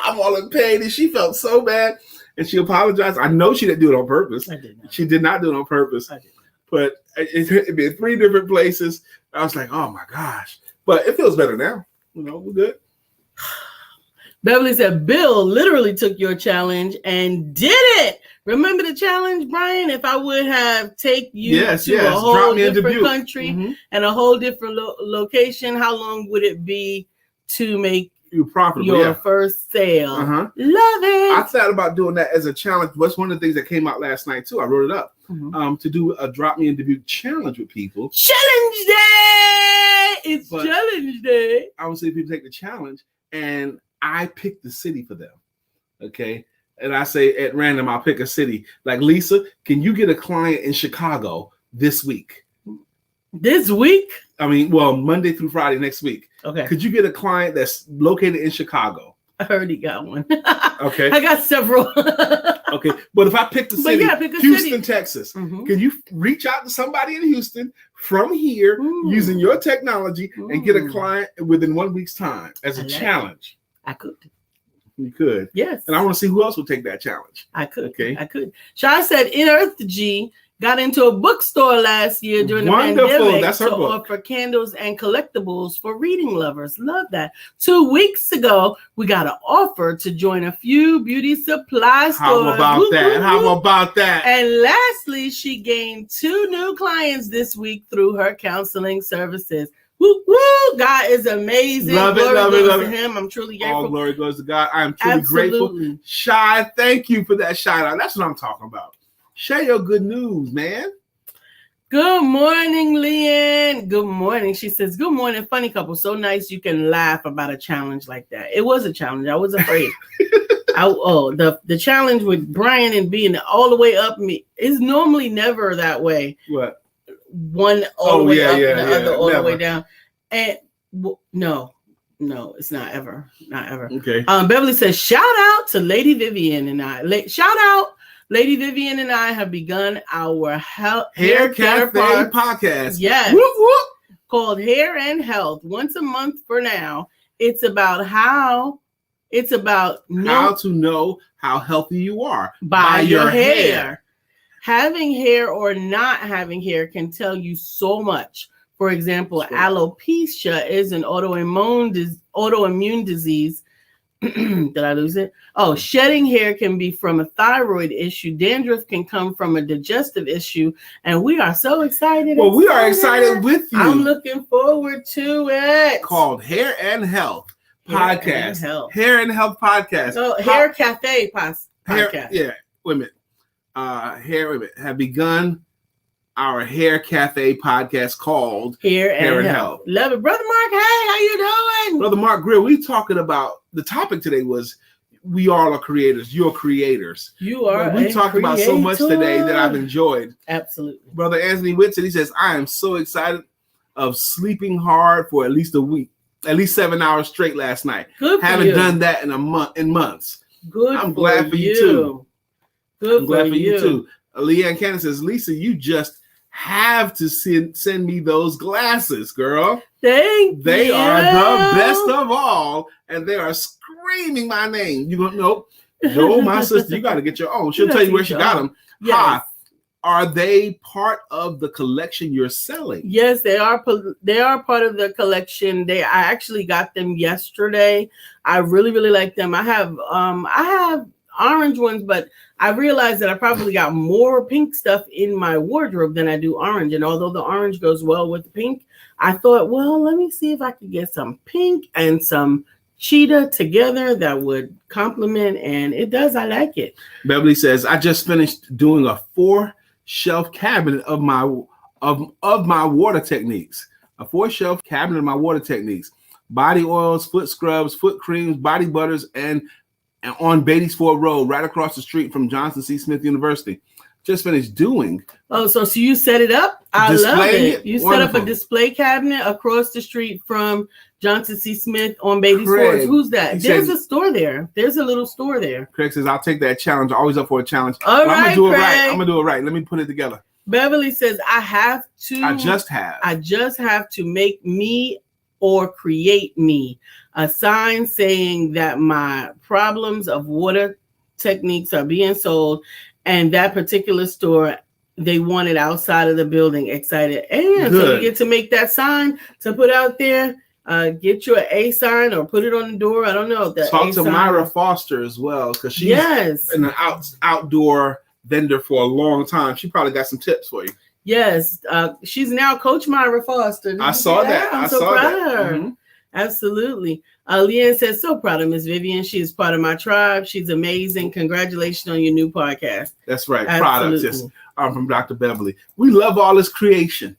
B: I'm all in pain. And she felt so bad. And she apologized. I know she didn't do it on purpose.
A: I did not.
B: She did not do it on purpose.
A: I did not.
B: But it hit me in 3 different places. I was like, oh my gosh. But it feels better now. We're good.
A: Beverly said, Bill literally took your challenge and did it. Remember the challenge, Brian? If I would have take you to a
B: Drop
A: whole
B: me in
A: different
B: Dubuque.
A: country
B: Mhm.
A: and a whole different location, how long would it be to make
B: You're profitable.
A: your
B: Yeah.
A: first sale?
B: Uh-huh.
A: Love it.
B: I thought about doing that as a challenge. What's one of the things that came out last night too? I wrote it up. To do a Drop Me in Dubuque challenge with people.
A: Challenge day! It's
B: But
A: challenge day.
B: I would say people take the challenge and I pick the city for them. Okay. And I say at random, I'll pick a city. Like, Lisa, can you get a client in Chicago this week?
A: This week?
B: I mean, well, Monday through Friday next week.
A: Okay.
B: Could you get a client that's located in Chicago?
A: I already got one.
B: Okay.
A: I got several.
B: Okay. But if I pick the city,
A: pick a
B: Houston,
A: city.
B: Texas,
A: Mhm.
B: can you reach out to somebody in Houston from here using your technology and get a client within 1 week's time as a challenge?
A: I could.
B: You could.
A: Yes.
B: And I want to see who else will take that challenge.
A: I could.
B: Okay.
A: I could. Shai said, In Earth G got into a bookstore last year during the
B: Wonderful.
A: pandemic
B: That's her
A: to
B: book.
A: offer candles and collectibles for reading lovers. Love that. 2 weeks ago, we got an offer to join a few beauty supply stores.
B: How about
A: Woo,
B: that?
A: woo,
B: How
A: woo.
B: about that?
A: And lastly, she gained 2 new clients this week through her counseling services. Woo, woo. God is amazing.
B: Love it,
A: Glory
B: love it,
A: goes
B: love
A: to
B: it.
A: him. I'm truly
B: All
A: grateful.
B: glory goes to God. I am truly grateful.
A: Absolutely.
B: Shy, thank you for that shout out. That's what I'm talking about. Share your good news, man.
A: Good morning, Leanne. Good morning. She says, good morning, funny couple. So nice you can laugh about a challenge like that. It was a challenge. I was afraid. The challenge with Brian and being all the way up me is normally never that way.
B: What?
A: One all the way up and the other all
B: never.
A: the way down. And no, it's not ever. Not ever.
B: Okay.
A: Beverly says, shout out to Lady Vivian and I. Shout out. Lady Vivian and I have begun our
B: Hair Cafe podcast.
A: Yes.
B: Whoop, whoop.
A: Called Hair and Health. Once a month for now. It's about how
B: to know how healthy you are
A: by your hair. Having hair or not having hair can tell you so much. For example,
B: Sure.
A: alopecia is an autoimmune disease. Did I lose it? Oh, shedding hair can be from a thyroid issue. Dandruff can come from a digestive issue. And we are so excited.
B: Well, we are excited with you.
A: I'm looking forward to it.
B: Called Hair and Health podcast.
A: Hair and Health.
B: Hair and Health podcast.
A: Oh, Hair Cafe podcast.
B: Yeah, wait a minute. Have begun our Hair Cafe podcast called
A: Hair and
B: Health.
A: Health. Love it. Brother Mark, hey, how you doing?
B: Brother Mark Greer, we talking about the topic today was we all are creators. You're creators.
A: You are.
B: We talked about so much today that I've enjoyed.
A: Absolutely.
B: Brother Anthony Whitson, he says, I am so excited of sleeping hard for at least a week, at least 7 hours straight last night.
A: Good for
B: Haven't
A: you.
B: done that in months.
A: Good.
B: I'm glad for you too.
A: Good
B: I'm glad for you too. Leanne Cannon says, Lisa, you just have to send me those glasses, girl.
A: Thank
B: They
A: you.
B: are the best of all, and they are screaming my name. You don't know? No, my sister, you got to get your own. She'll tell you where she got them.
A: Yes.
B: Hi. Are they part of the collection you're selling?
A: Yes, they are. They are part of the collection. I actually got them yesterday. I really, really like them. I have orange ones, but I realized that I probably got more pink stuff in my wardrobe than I do orange. And although the orange goes well with the pink, I thought, well, let me see if I could get some pink and some cheetah together that would complement. And it does. I like it.
B: Beverly says, I just finished doing a 4-shelf cabinet of my water techniques. A 4-shelf cabinet of my water techniques. Body oils, foot scrubs, foot creams, body butters, and on Beatty's Ford Road, right across the street from Johnson C. Smith University. Just finished doing.
A: Oh, so you set it up? I love it. You
B: Wonderful.
A: set up a display cabinet across the street from Johnson C. Smith on Beatty's Ford. Who's that? There's a store there. There's a little store there.
B: Craig says, I'll take that challenge. Always up for a challenge.
A: All right,
B: I'm gonna do it
A: Craig.
B: right. I'm gonna do it right. Let me put it together.
A: Beverly says, I just have to make me or create me a sign saying that my problems of water techniques are being sold, and that particular store, they want it outside of the building. Excited. And so you get to make that sign to put out there. Get you an A sign or put it on the door. I don't know.
B: Talk to Myra Foster as well, because she's in an outdoor vendor for a long time. She probably got some tips for you.
A: Yes, she's now Coach Myra Foster. Did
B: I
A: you see
B: saw that.
A: I'm
B: I
A: so
B: saw
A: proud
B: that.
A: of her.
B: Mm-hmm.
A: Absolutely. Leanne says, so proud of Miss Vivian. She is part of my tribe. She's amazing. Congratulations on your new podcast.
B: That's right.
A: Absolutely.
B: Proud of this. From Dr. Beverly. We love all this creation.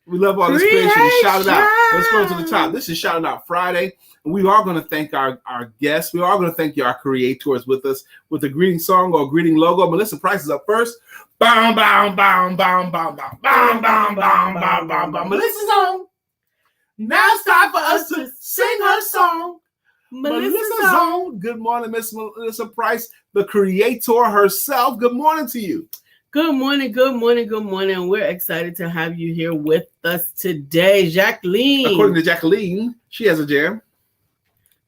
B: We love all this creation. Shout it out. Let's go to the top. This is Shout It Out Friday. And we are going to thank our guests. We are going to thank our creators with us with a greeting song or greeting logo. Melissa Price is up first. Bow, bow, bow, bow, bow, bow, bow, bow, bow, bow, bow, bow. Melissa's on. Now it's time for us to sing her song. Melissa's on. Good morning, Miss Melissa Price, the creator herself. Good morning to you.
A: Good morning, good morning, good morning. We're excited to have you here with us today. Jacqueline.
B: According to Jacqueline, she has a jam.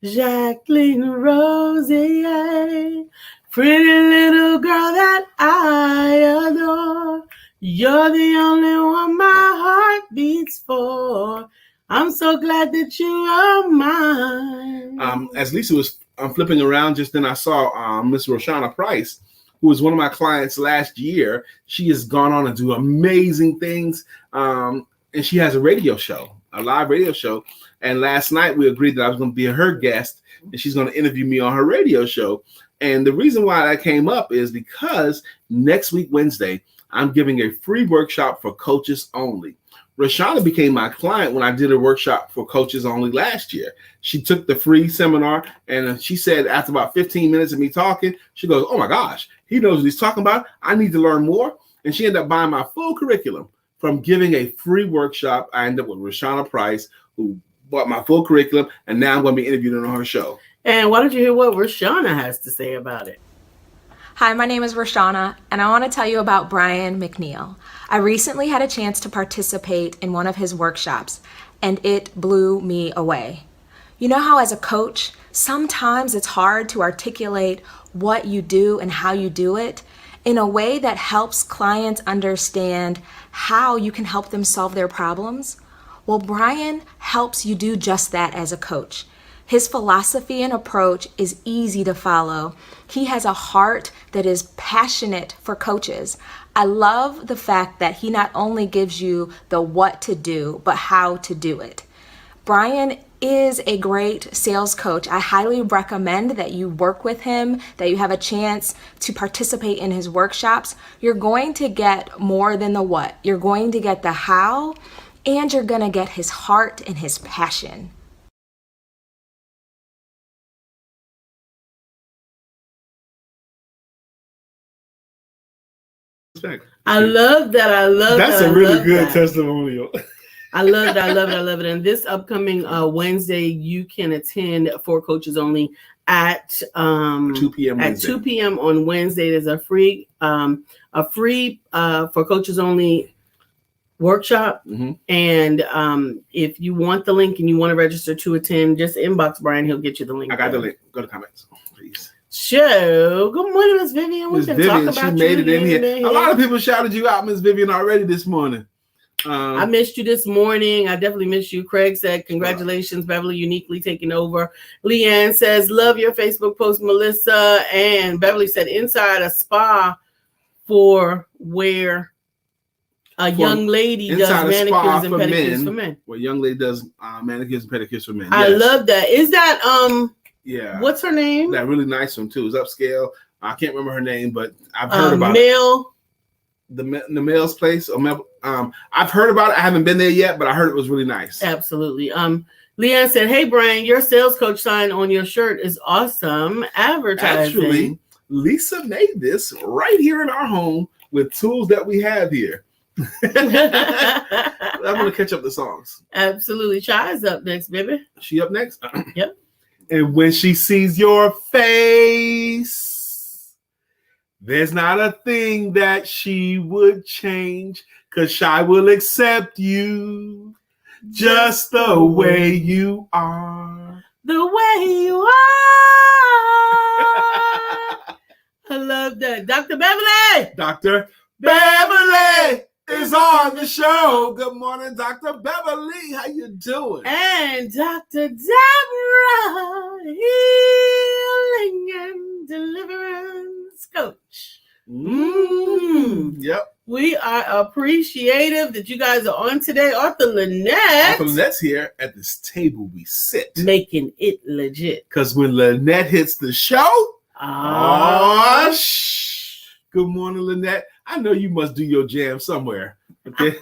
A: Jacqueline Rosier, pretty little girl that I adore. You're the only one my heart beats for. I'm so glad that you are mine.
B: As Lisa was flipping around just then, I saw Miss Roshana Price, who was one of my clients last year. She has gone on to do amazing things, and she has a radio show, a live radio show. And last night we agreed that I was going to be her guest, and she's going to interview me on her radio show. And the reason why that came up is because next week, Wednesday, I'm giving a free workshop for coaches only. Roshana became my client when I did a workshop for coaches only last year. She took the free seminar, and she said after about 15 minutes of me talking, she goes, oh my gosh, he knows what he's talking about. I need to learn more. And she ended up buying my full curriculum from giving a free workshop. I ended up with Roshana Price, who bought my full curriculum, and now I'm going to be interviewed on her show.
A: And why don't you hear what Roshana has to say about it?
C: Hi, my name is Roshana, and I want to tell you about Brian McNeil. I recently had a chance to participate in one of his workshops, and it blew me away. You know how as a coach, sometimes it's hard to articulate what you do and how you do it in a way that helps clients understand how you can help them solve their problems? Well, Brian helps you do just that as a coach. His philosophy and approach is easy to follow. He has a heart that is passionate for coaches. I love the fact that he not only gives you the what to do, but how to do it. Brian is a great sales coach. I highly recommend that you work with him, that you have a chance to participate in his workshops. You're going to get more than the what. You're going to get the how, and you're going to get his heart and his passion.
A: I love that. I love
B: That's
A: that.
B: a really good testimonial.
A: I love it. I love it. I love it. And this upcoming Wednesday, you can attend for coaches only at
B: 2 p.m.
A: at
B: Wednesday.
A: 2 p.m. on Wednesday. There's a free for coaches only workshop.
B: Mm-hmm.
A: And if you want the link and you want to register to attend, just inbox Brian. He'll get you the link.
B: I got the link. Go to comments, please.
A: Show. Good morning, Miss Vivian. We
B: Miss
A: can
B: Vivian,
A: talk about
B: she made it in here.
A: here.
B: A lot of people shouted you out, Miss Vivian, already this morning.
A: I missed you this morning. I definitely missed you. Craig said, congratulations, Beverly, uniquely taking over. Leanne says, love your Facebook post, Melissa. And Beverly said, inside a spa for where a young lady does manicures and pedicures for men.
B: Where a young lady does manicures and pedicures for men.
A: I love that. Is that,
B: yeah.
A: What's her name?
B: That really nice one, too. It's upscale. I can't remember her name, but I've heard about
A: Mel.
B: The Mel's place. I've heard about it. I haven't been there yet, but I heard it was really nice.
A: Absolutely. Leanne said, hey, Brian, your sales coach sign on your shirt is awesome advertising.
B: Actually, Lisa made this right here in our home with tools that we have here. I'm going to catch up the songs.
A: Absolutely. Shy's up next, baby.
B: She up next?
A: Yep.
B: And when she sees your face, there's not a thing that she would change, 'cause Shy will accept you just the way you are.
A: The way you are. I love that. Dr. Beverly.
B: Dr. Beverly is on the show. Good morning, Dr. Beverly. How you doing?
A: And Dr. Deborah, healing and deliverance coach.
B: Yep.
A: We are appreciative that you guys are on today. Arthur Lynette.
B: Arthur Lynette's here. At this table we sit.
A: Making it legit.
B: Because when Lynette hits the show, good morning, Lynette. I know you must do your jam somewhere. Okay.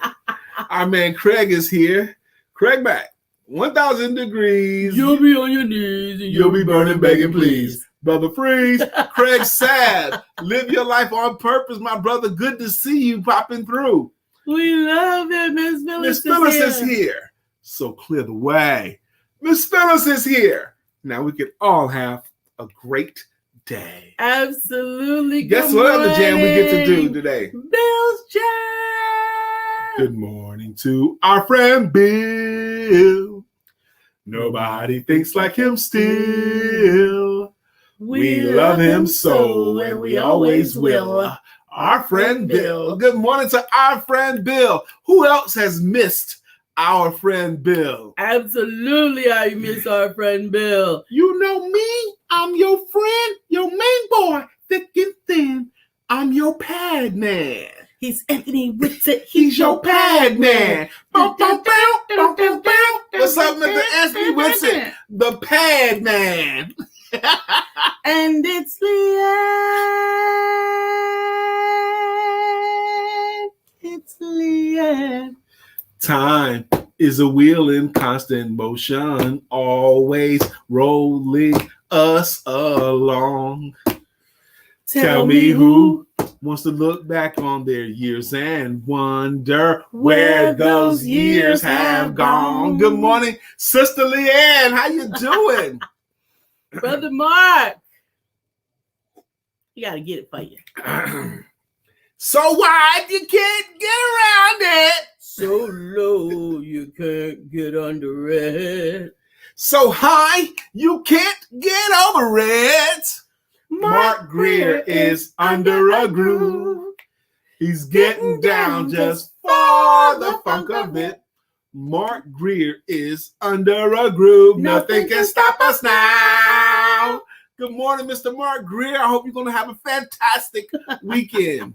B: Our man Craig is here. Craig back. 1,000 degrees.
A: You'll be on your knees and
B: You'll be burning, begging, please. Brother Freeze, Craig Sad. Live your life on purpose, my brother. Good to see you popping through.
A: We love it. Miss Phyllis.
B: Miss Phyllis is here. So clear the way. Miss Phyllis is here. Now we can all have a great day.
A: Absolutely.
B: Guess what other jam we get to do today?
A: Bill's Jam.
B: Good morning to our friend Bill. Nobody thinks like him still. We love him so, and we always will. Our friend Bill. Good morning to our friend Bill. Who else has missed our friend Bill?
A: Absolutely, I miss our friend Bill.
B: You know me. I'm your friend, your main boy, thick and thin. I'm your pad man.
A: He's Anthony Whitsitt.
B: He's your pad man. What's up, Mr. Anthony Whitsitt? The pad man.
A: And it's Leanne. It's Leanne.
B: Time is a wheel in constant motion, always rolling us along. Tell me who wants to look back on their years and wonder where those years have gone. Good morning, Sister Leanne. How you doing?
A: Brother Mark. You got to get it for you.
B: So wide you can't get around it.
A: So low you can't get under it.
B: So high you can't get over it. Mark Greer is under a groove. He's getting down just for the funk of it. Mark Greer is under a groove. Nothing can stop us now. Good morning, Mr. Mark Greer. I hope you're going to have a fantastic weekend.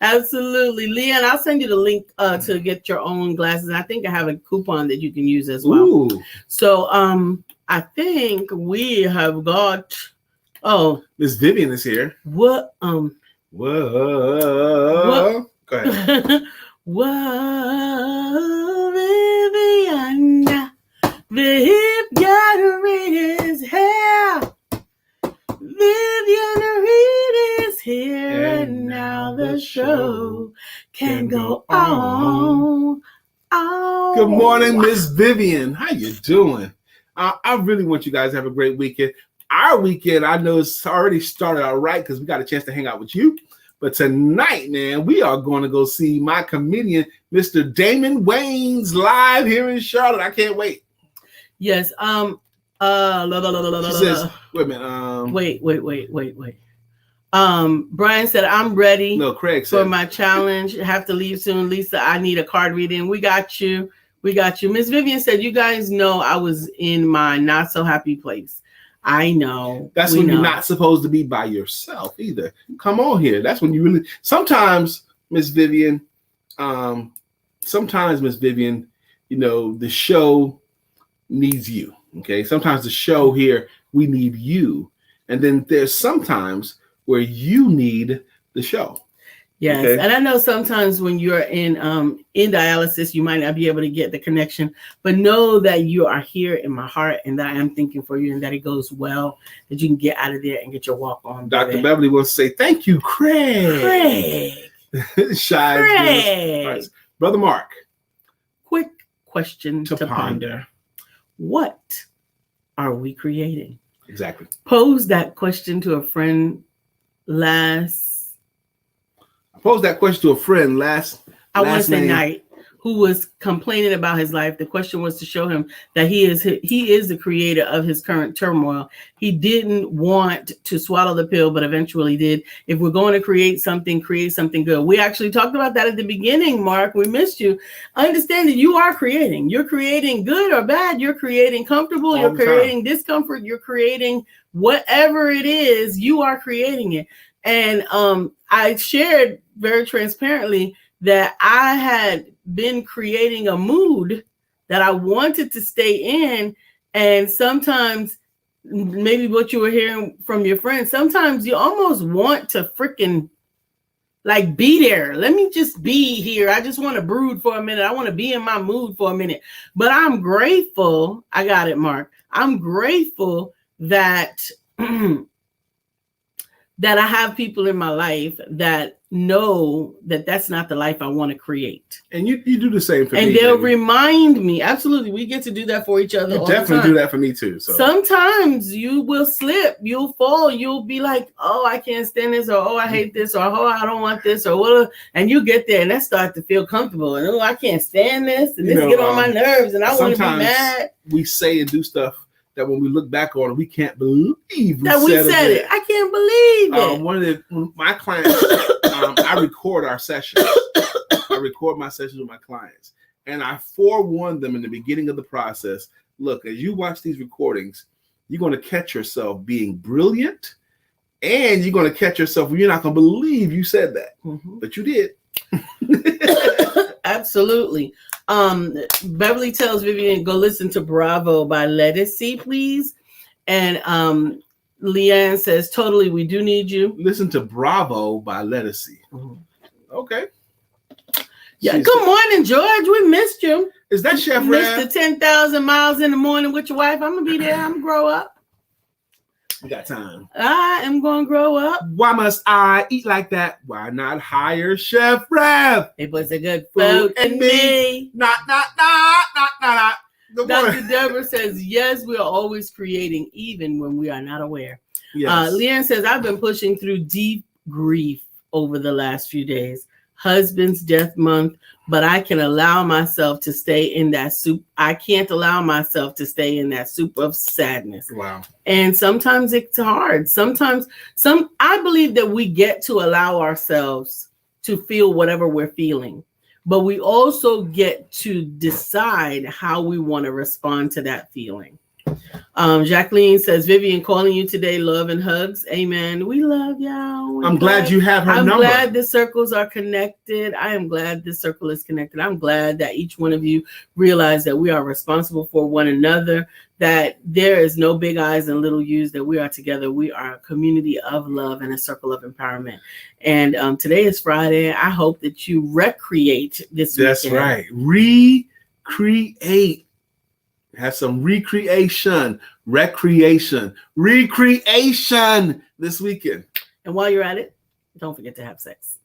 A: Absolutely. Leanne, I'll send you the link to get your own glasses. I think I have a coupon that you can use as well.
B: Ooh.
A: So I think we have got... Oh,
B: Miss Vivian is here.
A: What?
B: Whoa.
A: What?
B: Go ahead.
A: Whoa, Vivian, Viv gotta read his hair. Vivian Reed is here, and now the show can go on.
B: Good morning, Miss Vivian. How you doing? I really want you guys to have a great weekend. Our weekend, I know it's already started all right because we got a chance to hang out with you. But tonight, man, we are going to go see my comedian, Mr. Damon Wayans, live here in Charlotte. I can't wait.
A: Yes.
B: She says, wait a minute.
A: Wait. Brian said, I'm ready.
B: No, Craig
A: for
B: said,
A: my challenge. Have to leave soon. Lisa, I need a card reading. We got you. Miss Vivian said, you guys know I was in my not so happy place. I know.
B: That's when you're not supposed to be by yourself either. Come on here. That's when you really, sometimes, Miss Vivian, you know, the show needs you. Okay. Sometimes the show here, we need you. And then there's sometimes where you need the show.
A: Yes.
B: Okay.
A: And I know sometimes when you're in dialysis, you might not be able to get the connection, but know that you are here in my heart and that I am thinking for you and that it goes well, that you can get out of there and get your walk on.
B: Dr. Beverly wants to say, thank you, Craig. Shy.
A: Craig.
B: Brother Mark.
A: Quick question to ponder. What are we creating?
B: Exactly.
A: Pose that question to a friend last night who was complaining about his life. The question was to show him that he is the creator of his current turmoil. He didn't want to swallow the pill, but eventually did. If we're going to create something good. We actually talked about that at the beginning, Mark. We missed you. Understand that you are creating. You're creating good or bad. You're creating comfortable. You're creating discomfort. You're creating whatever it is. You are creating it. And I shared very transparently that I had been creating a mood that I wanted to stay in. And sometimes, maybe what you were hearing from your friends, sometimes you almost want to freaking like be there. Let me just be here. I just want to brood for a minute. I want to be in my mood for a minute. But I'm grateful. I got it, Mark. I'm grateful that that I have people in my life that know that that's not the life I want to create.
B: And you do the same for me.
A: And they'll
B: baby.
A: remind me. Absolutely. We get to do that for each other.
B: You
A: all
B: definitely
A: the time.
B: do that for me too. So
A: sometimes you will slip, you'll fall, you'll be like, oh, I can't stand this, or oh, I hate this, or oh, I don't want this, or what, and you get there and that starts to feel comfortable, and oh, I can't stand this, and this get on my nerves, and I want to be mad.
B: We say and do stuff that when we look back on it, we can't believe we
A: said it. I can't believe it.
B: One of my clients, I record our sessions. I record my sessions with my clients, and I forewarn them in the beginning of the process. Look, as you watch these recordings, you're going to catch yourself being brilliant, and you're going to catch yourself when you're not going to believe you said that, but you did.
A: Absolutely. Beverly tells Vivian, go listen to Bravo by Lettucey, please. And Leanne says, totally, we do need you.
B: Listen to Bravo by Lettucey. Okay.
A: Yeah. Good morning, George. We missed you.
B: Is that Chef Rev?
A: Mr. 10,000 miles in the morning with your wife. I'm going to be there. I'm going to grow up.
B: We got time.
A: I am going to grow up.
B: Why must I eat like that? Why not hire Chef Rev?
A: It was a good food and me.
B: Not.
A: Dr. Deborah says, yes, we are always creating, even when we are not aware.
B: Yes.
A: Leanne says, I've been pushing through deep grief over the last few days. Husband's death month, but I can allow myself to stay in that soup. I can't allow myself to stay in that soup of sadness.
B: Wow.
A: And sometimes it's hard. I believe that we get to allow ourselves to feel whatever we're feeling, but we also get to decide how we want to respond to that feeling. Jacqueline says, Vivian, calling you today, love and hugs. Amen. We love y'all.
B: I'm glad you have her number.
A: I'm glad the circles are connected. I am glad this circle is connected. I'm glad that each one of you realize that we are responsible for one another, that there is no big I's and little U's, that we are together. We are a community of love and a circle of empowerment. And today is Friday. I hope that you recreate this weekend.
B: That's right. Recreate. Have some recreation this weekend.
A: And while you're at it, don't forget to have sex.